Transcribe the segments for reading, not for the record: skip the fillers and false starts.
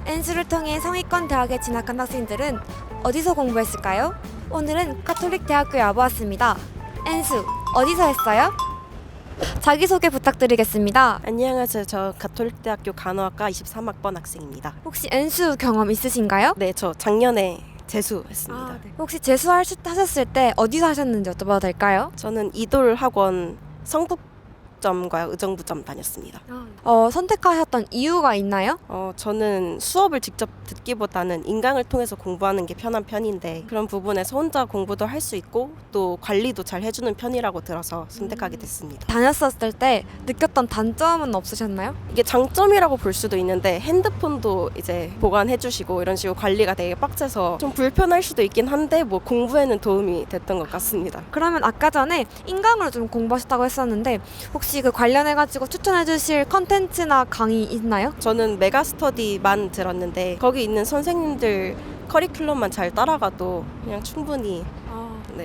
N수를 통해 상위권 대학에 진학한 학생들은 어디서 공부했을까요? 오늘은 가톨릭 대학교에 와보았습니다. N수, 어디서 했어요? 자기소개 부탁드리겠습니다. 안녕하세요. 저 가톨릭대학교 간호학과 23학번 학생입니다. 혹시 N수 경험 있으신가요? 네, 저 작년에 재수했습니다. 혹시 하셨을 때 어디서 하셨는지 여쭤봐도 될까요? 저는 이돌 학원 성북점과 의정부점 다녔습니다. 선택하셨던 이유가 있나요? 저는 수업을 직접 듣기보다는 인강을 통해서 공부하는 게 편한 편인데 그런 부분에서 혼자 공부도 할 수 있고 또 관리도 잘 해주는 편이라고 들어서 선택하게 됐습니다. 다녔었을 때 느꼈던 단점은 없으셨나요? 이게 장점이라고 볼 수도 있는데 핸드폰도 이제 보관해주시고 이런 식으로 관리가 되게 빡세서 좀 불편할 수도 있긴 한데 뭐 공부에는 도움이 됐던 것 같습니다. 그러면 아까 전에 인강으로 좀 공부하셨다고 했었는데 혹시 그 관련해가지고 추천해주실 컨텐츠나 강의 있나요? 저는 메가스터디만 들었는데 거기 있는 선생님들 커리큘럼만 잘 따라가도 그냥 충분히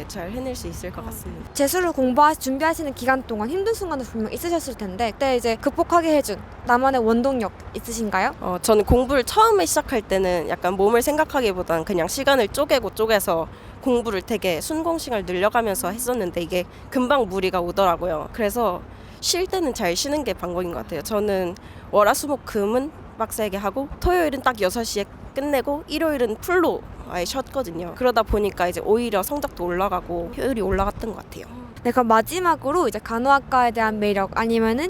잘 해낼 수 있을 것 같습니다. 재수를 준비하시는 기간 동안 힘든 순간도 분명 있으셨을 텐데 그때 이제 극복하게 해준 나만의 원동력 있으신가요? 저는 공부를 처음에 시작할 때는 약간 몸을 생각하기보다는 그냥 시간을 쪼개서 공부를 되게 순공식을 늘려가면서 했었는데 이게 금방 무리가 오더라고요. 그래서 쉴 때는 잘 쉬는 게 방법인 것 같아요. 저는 월화수목금은 빡세게 하고 토요일은 딱 6시에 끝내고 일요일은 풀로 아예 쉬었거든요. 그러다 보니까 이제 오히려 성적도 올라가고 효율이 올라갔던 것 같아요. 네, 그럼 마지막으로 이제 간호학과에 대한 매력 아니면은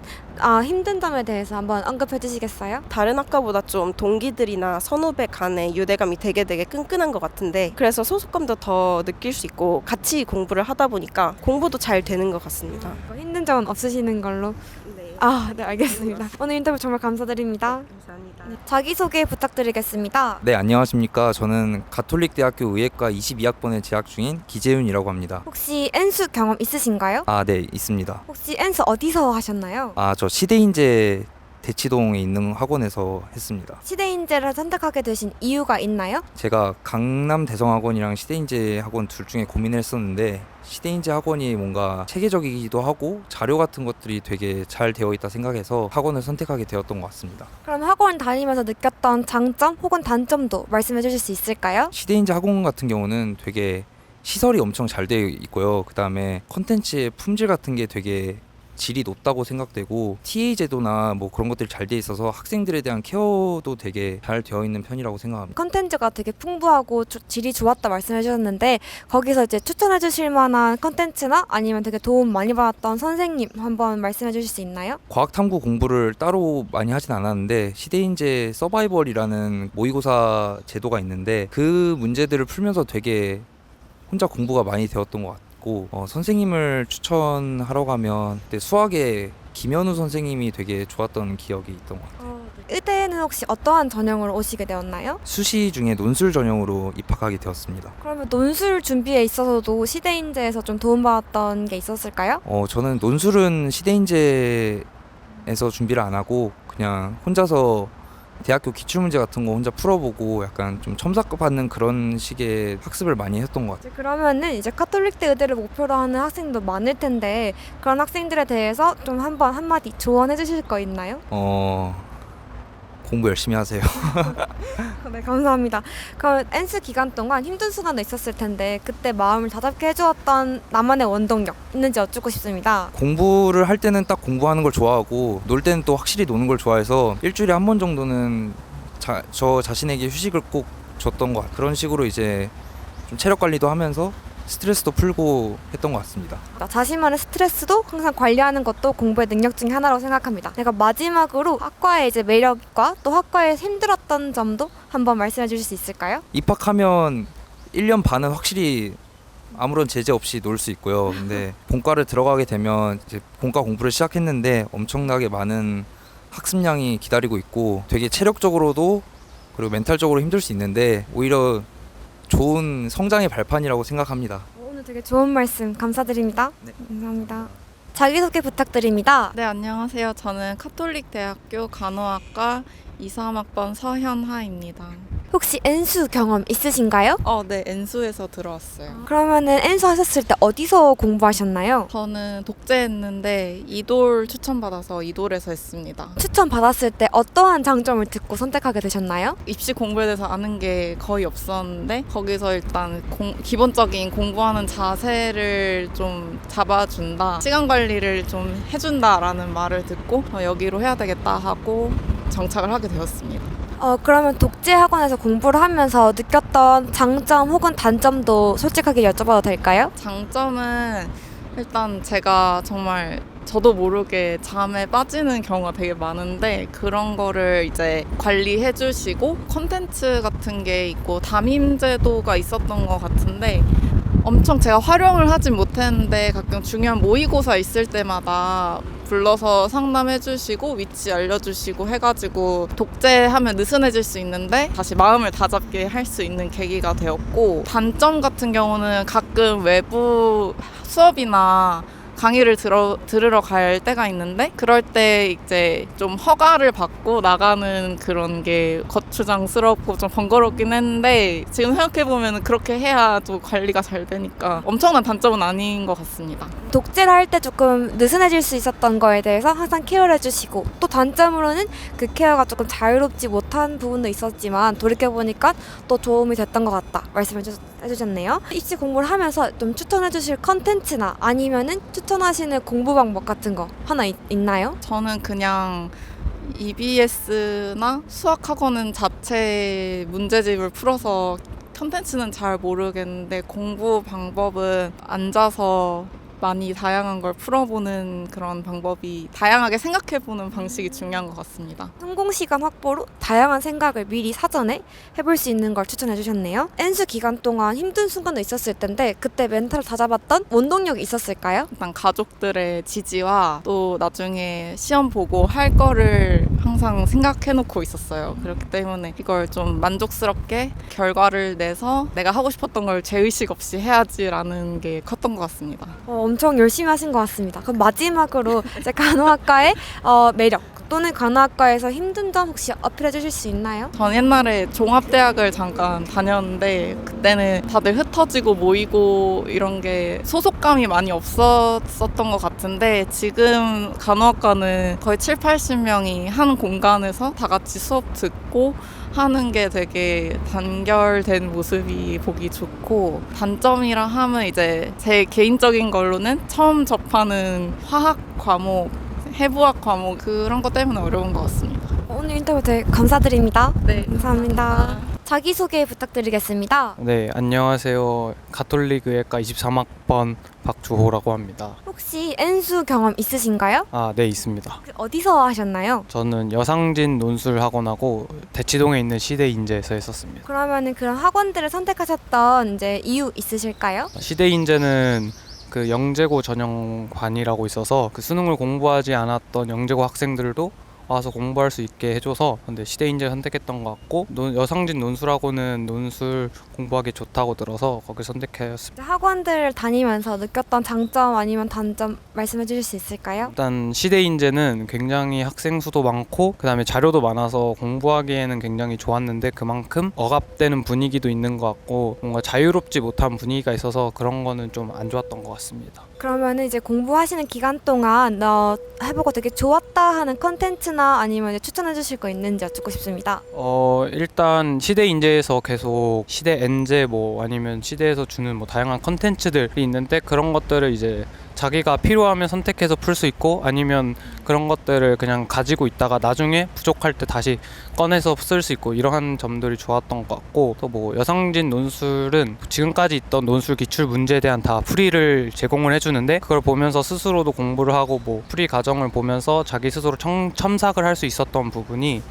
힘든 점에 대해서 한번 언급해 주시겠어요? 다른 학과보다 좀 동기들이나 선후배 간의 유대감이 되게 끈끈한 것 같은데 그래서 소속감도 더 느낄 수 있고 같이 공부를 하다 보니까 공부도 잘 되는 것 같습니다. 힘든 점은 없으시는 걸로. 네. 네, 알겠습니다. 오늘 인터뷰 정말 감사드립니다. 감사합니다. 자기소개 부탁드리겠습니다. 네, 안녕하십니까. 저는 가톨릭대학교 의예과 22학번에 재학 중인 기재윤이라고 합니다. 혹시 N수 경험 있으신가요? 네, 있습니다. 혹시 N수 어디서 하셨나요? 저 시대인재 대치동에 있는 학원에서 했습니다. 시대인재를 선택하게 되신 이유가 있나요? 제가 강남 대성학원이랑 시대인재 학원 둘 중에 고민을 했었는데 시대인재 학원이 뭔가 체계적이기도 하고 자료 같은 것들이 되게 잘 되어 있다 생각해서 학원을 선택하게 되었던 것 같습니다. 그럼 학원 다니면서 느꼈던 장점 혹은 단점도 말씀해 주실 수 있을까요? 시대인재 학원 같은 경우는 되게 시설이 엄청 잘 되어 있고요. 그 다음에 컨텐츠의 품질 같은 게 되게 질이 높다고 생각되고 TA 제도나 뭐 그런 것들이 잘 돼 있어서 학생들에 대한 케어도 되게 잘 되어 있는 편이라고 생각합니다. 컨텐츠가 되게 풍부하고 질이 좋았다 말씀해 주셨는데 거기서 이제 추천해 주실 만한 컨텐츠나 아니면 되게 도움 많이 받았던 선생님 한번 말씀해 주실 수 있나요? 과학탐구 공부를 따로 많이 하진 않았는데 시대인재 서바이벌이라는 모의고사 제도가 있는데 그 문제들을 풀면서 되게 혼자 공부가 많이 되었던 것 같아요. 선생님을 추천하라고 하면 그때 수학의 김현우 선생님이 되게 좋았던 기억이 있던 것 같아요. 의대는 혹시 어떠한 전형으로 오시게 되었나요? 수시 중에 논술 전형으로 입학하게 되었습니다. 그러면 논술 준비에 있어서도 시대인재에서 좀 도움받았던 게 있었을까요? 저는 논술은 시대인재에서 준비를 안 하고 그냥 혼자서 대학교 기출문제 같은 거 혼자 풀어보고 약간 좀 첨삭급 받는 그런 식의 학습을 많이 했던 것 같아요. 그러면은 이제 가톨릭대 의대를 목표로 하는 학생도 많을 텐데 그런 학생들에 대해서 좀 한마디 조언해 주실 거 있나요? 공부 열심히 하세요. 네, 감사합니다. 그럼 N수 기간 동안 힘든 순간도 있었을 텐데 그때 마음을 다잡게 해주었던 나만의 원동력 있는지 여쭙고 싶습니다. 공부를 할 때는 딱 공부하는 걸 좋아하고 놀 때는 또 확실히 노는 걸 좋아해서 일주일에 한 번 정도는 저 자신에게 휴식을 꼭 줬던 것 같아요. 그런 식으로 이제 좀 체력 관리도 하면서 스트레스도 풀고 했던 것 같습니다. 자신만의 스트레스도 항상 관리하는 것도 공부의 능력 중에 하나라고 생각합니다. 내가 마지막으로 학과의 이제 매력과 또 학과에 힘들었던 점도 한번 말씀해 주실 수 있을까요? 입학하면 1년 반은 확실히 아무런 제재 없이 놀 수 있고요. 근데 본과를 들어가게 되면 이제 본과 공부를 시작했는데 엄청나게 많은 학습량이 기다리고 있고 되게 체력적으로도 그리고 멘탈적으로 힘들 수 있는데 오히려 좋은 성장의 발판이라고 생각합니다. 오늘 되게 좋은 말씀 감사드립니다. 네. 감사합니다. 자기소개 부탁드립니다. 네, 안녕하세요. 저는 가톨릭대학교 간호학과 23학번 서현하입니다. 혹시 N수 경험 있으신가요? 네, N수에서 들어왔어요. 그러면은 N수 하셨을 때 어디서 공부하셨나요? 저는 독재했는데 이돌 추천받아서 이돌에서 했습니다. 추천 받았을 때 어떠한 장점을 듣고 선택하게 되셨나요? 입시 공부에 대해서 아는 게 거의 없었는데 거기서 일단 기본적인 공부하는 자세를 좀 잡아준다, 시간 관리를 좀 해준다라는 말을 듣고 여기로 해야 되겠다 하고 정착을 하게 되었습니다. 그러면 독재 학원에서 공부를 하면서 느꼈던 장점 혹은 단점도 솔직하게 여쭤봐도 될까요? 장점은 일단 제가 정말 저도 모르게 잠에 빠지는 경우가 되게 많은데 그런 거를 이제 관리해 주시고 컨텐츠 같은 게 있고 담임 제도가 있었던 것 같은데 엄청 제가 활용을 하진 못했는데 가끔 중요한 모의고사 있을 때마다 불러서 상담해 주시고 위치 알려주시고 해가지고 독재하면 느슨해질 수 있는데 다시 마음을 다잡게 할 수 있는 계기가 되었고, 단점 같은 경우는 가끔 외부 수업이나 강의를 들으러 갈 때가 있는데 그럴 때 이제 좀 허가를 받고 나가는 그런 게 거추장스럽고 좀 번거롭긴 했는데 지금 생각해보면 그렇게 해야 또 관리가 잘 되니까 엄청난 단점은 아닌 것 같습니다. 독재를 할 때 조금 느슨해질 수 있었던 거에 대해서 항상 케어를 해주시고, 또 단점으로는 그 케어가 조금 자유롭지 못한 부분도 있었지만 돌이켜보니까 또 도움이 됐던 것 같다 말씀해 주셨네요. 입시 공부를 하면서 좀 추천해 주실 컨텐츠나 아니면은 추천하시는 공부 방법 같은 거 하나 있나요? 저는 그냥 EBS나 수학학원은 자체 문제집을 풀어서 컨텐츠는 잘 모르겠는데 공부 방법은 앉아서 많이 다양한 걸 풀어보는 그런 방법이, 다양하게 생각해보는 방식이 중요한 것 같습니다. 성공 시간 확보로 다양한 생각을 미리 사전에 해볼 수 있는 걸 추천해 주셨네요. N수 기간 동안 힘든 순간도 있었을 텐데 그때 멘탈을 다잡았던 원동력이 있었을까요? 일단 가족들의 지지와 또 나중에 시험 보고 할 거를 항상 생각해놓고 있었어요. 그렇기 때문에 이걸 좀 만족스럽게 결과를 내서 내가 하고 싶었던 걸 죄의식 없이 해야지라는 게 컸던 것 같습니다. 엄청 열심히 하신 것 같습니다. 그럼 마지막으로 이제 간호학과의 매력 또는 간호학과에서 힘든 점 혹시 어필해 주실 수 있나요? 전 옛날에 종합대학을 잠깐 다녔는데 그때는 다들 흩어지고 모이고 이런 게 소속감이 많이 없었던 것 같은데 지금 간호학과는 거의 7, 80명이 한 공간에서 다 같이 수업 듣고 하는 게 되게 단결된 모습이 보기 좋고, 단점이라 하면 이제 제 개인적인 걸로는 처음 접하는 화학 과목, 해부학 과목 그런 것 때문에 어려운 것 같습니다. 오늘 인터뷰 되게 감사드립니다. 네, 감사합니다. 자기소개 부탁드리겠습니다. 네, 안녕하세요. 가톨릭의학과 23학번 박주호라고 합니다. 혹시 N수 경험 있으신가요? 네, 있습니다. 혹시 어디서 하셨나요? 저는 여상진 논술학원하고 대치동에 있는 시대인재에서 했었습니다. 그러면은 그런 학원들을 선택하셨던 이제 이유 있으실까요? 시대인재는 그 영재고 전형반이라고 있어서 그 수능을 공부하지 않았던 영재고 학생들도 와서 공부할 수 있게 해줘서 근데 시대인재 선택했던 것 같고, 여상진 논술하고는 논술 공부하기 좋다고 들어서 거기 선택했습니다. 학원들 다니면서 느꼈던 장점 아니면 단점 말씀해 주실 수 있을까요? 일단 시대인재는 굉장히 학생 수도 많고 그 다음에 자료도 많아서 공부하기에는 굉장히 좋았는데 그만큼 억압되는 분위기도 있는 것 같고 뭔가 자유롭지 못한 분위기가 있어서 그런 거는 좀 안 좋았던 것 같습니다. 그러면은 이제 공부하시는 기간 동안 해보고 되게 좋았다 하는 컨텐츠나 아니면 추천해 주실 거 있는지 여쭙고 싶습니다. 일단 시대인재에서 계속 시대엔재 뭐 아니면 시대에서 주는 뭐 다양한 컨텐츠들이 있는데 그런 것들을 이제 자기가 필요하면 선택해서 풀 수 있고 아니면 그런 것들을 그냥 가지고 있다가 나중에 부족할 때 다시 꺼내서 쓸 수 있고 이러한 점들이 좋았던 것 같고, 또 뭐 여상진 논술은 지금까지 있던 논술 기출 문제에 대한 다 풀이를 제공을 해주는데 그걸 보면서 스스로도 공부를 하고 뭐 풀이 과정을 보면서 자기 스스로 첨삭을 할 수 있었던 부분이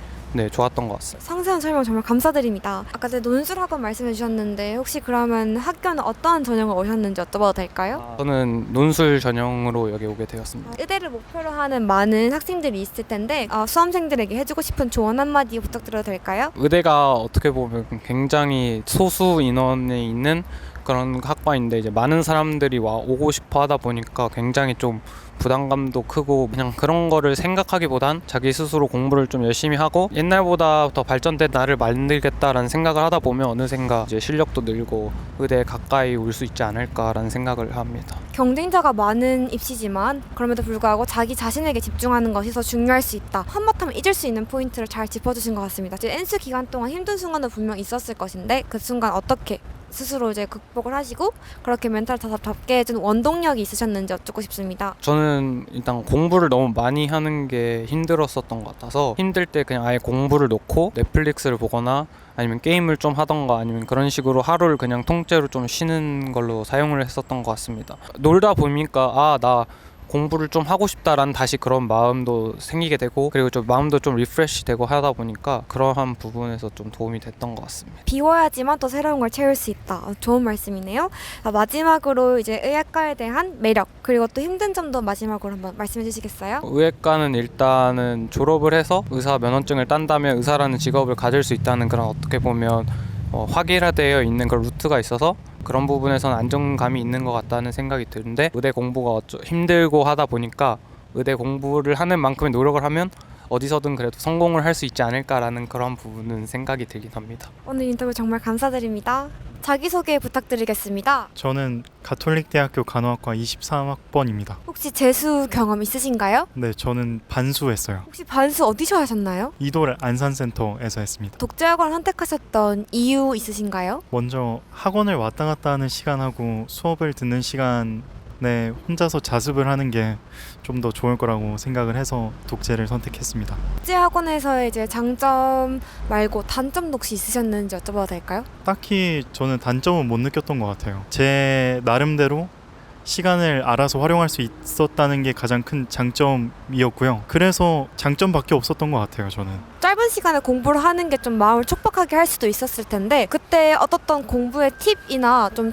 좋았던 것 같습니다. 상세한 설명 정말 감사드립니다. 아까 논술학원 말씀해 주셨는데 혹시 그러면 학교는 어떠한 전형을 오셨는지 여쭤봐도 될까요? 저는 논술 전형으로 여기 오게 되었습니다. 의대를 목표로 하는 많은 학생들이 있을 텐데 수험생들에게 해주고 싶은 조언 한마디 부탁드려도 될까요? 의대가 어떻게 보면 굉장히 소수 인원에 있는 그런 학과인데 이제 많은 사람들이 오고 싶어 하다 보니까 굉장히 좀 부담감도 크고 그냥 그런 거를 생각하기보단 자기 스스로 공부를 좀 열심히 하고 옛날보다 더 발전된 나를 만들겠다라는 생각을 하다 보면 어느샌가 이제 실력도 늘고 의대에 가까이 올 수 있지 않을까라는 생각을 합니다. 경쟁자가 많은 입시지만 그럼에도 불구하고 자기 자신에게 집중하는 것이 더 중요할 수 있다. 한바탕 잊을 수 있는 포인트를 잘 짚어주신 것 같습니다. 이제 N수 기간 동안 힘든 순간도 분명 있었을 것인데 그 순간 어떻게 스스로 이제 극복을 하시고 그렇게 멘탈 다 잡게 해준 원동력이 있으셨는지 여쭙고 싶습니다. 저는 일단 공부를 너무 많이 하는 게 힘들었었던 것 같아서 힘들 때 그냥 아예 공부를 놓고 넷플릭스를 보거나 아니면 게임을 좀 하던가 아니면 그런 식으로 하루를 그냥 통째로 좀 쉬는 걸로 사용을 했었던 것 같습니다. 놀다 보니까 나 공부를 좀 하고 싶다라는 다시 그런 마음도 생기게 되고 그리고 좀 마음도 좀 리프레시 되고 하다 보니까 그러한 부분에서 좀 도움이 됐던 것 같습니다. 비워야지만 또 새로운 걸 채울 수 있다. 좋은 말씀이네요. 마지막으로 이제 의학과에 대한 매력 그리고 또 힘든 점도 마지막으로 한번 말씀해 주시겠어요? 의학과는 일단은 졸업을 해서 의사 면허증을 딴다면 의사라는 직업을 가질 수 있다는 그런 어떻게 보면 확인되어 있는 그런 루트가 있어서 그런 부분에서는 안정감이 있는 것 같다는 생각이 드는데 의대 공부가 힘들고 하다 보니까 의대 공부를 하는 만큼의 노력을 하면 어디서든 그래도 성공을 할 수 있지 않을까라는 그런 부분은 생각이 들긴 합니다. 오늘 인터뷰 정말 감사드립니다. 자기소개 부탁드리겠습니다. 저는 가톨릭대학교 간호학과 23학번입니다. 혹시 재수 경험 있으신가요? 네, 저는 반수했어요. 혹시 반수 어디서 하셨나요? 이도를 안산센터에서 했습니다. 독재학원을 선택하셨던 이유 있으신가요? 먼저 학원을 왔다 갔다 하는 시간하고 수업을 듣는 시간에 혼자서 자습을 하는 게 좀 더 좋을 거라고 생각을 해서 독재를 선택했습니다. 독재학원에서의 이제 장점 말고 단점도 혹시 있으셨는지 여쭤봐도 될까요? 딱히 저는 단점은 못 느꼈던 것 같아요. 제 나름대로 시간을 알아서 활용할 수 있었다는 게 가장 큰 장점이었고요. 그래서 장점밖에 없었던 것 같아요, 저는. 짧은 시간에 공부를 하는 게 좀 마음을 촉박하게 할 수도 있었을 텐데 그때 얻었던 공부의 팁이나 좀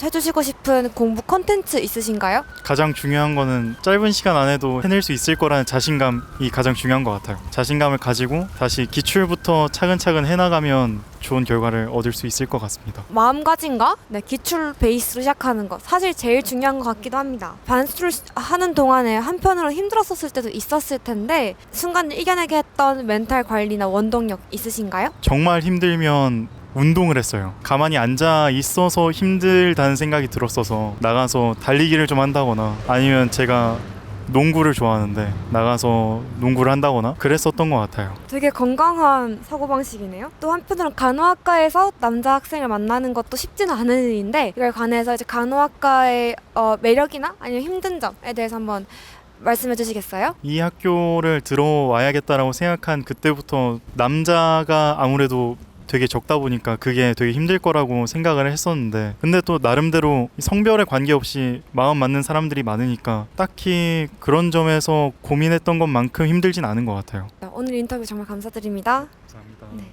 해주시고 싶은 공부 콘텐츠 있으신가요? 가장 중요한 거는 짧은 시간 안에도 해낼 수 있을 거라는 자신감이 가장 중요한 것 같아요. 자신감을 가지고 다시 기출부터 차근차근 해나가면 좋은 결과를 얻을 수 있을 것 같습니다. 마음가짐과 기출 베이스로 시작하는 것 사실 제일 중요한 것 같기도 합니다. 반수를 하는 동안에 한편으로 힘들었을 때도 있었을 텐데 순간을 이겨내게 했던 멘탈 관리나 원동력 있으신가요? 정말 힘들면 운동을 했어요. 가만히 앉아 있어서 힘들다는 생각이 들었어서 나가서 달리기를 좀 한다거나 아니면 제가 농구를 좋아하는데 나가서 농구를 한다거나 그랬었던 것 같아요. 되게 건강한 사고방식이네요. 또 한편으로는 간호학과에서 남자 학생을 만나는 것도 쉽지는 않은 일인데 이걸 관해서 이제 간호학과의 매력이나 아니면 힘든 점에 대해서 한번 말씀해 주시겠어요? 이 학교를 들어와야겠다라고 생각한 그때부터 남자가 아무래도 되게 적다 보니까 그게 되게 힘들 거라고 생각을 했었는데 근데 또 나름대로 성별에 관계없이 마음 맞는 사람들이 많으니까 딱히 그런 점에서 고민했던 것만큼 힘들진 않은 것 같아요. 오늘 인터뷰 정말 감사드립니다. 감사합니다. 네.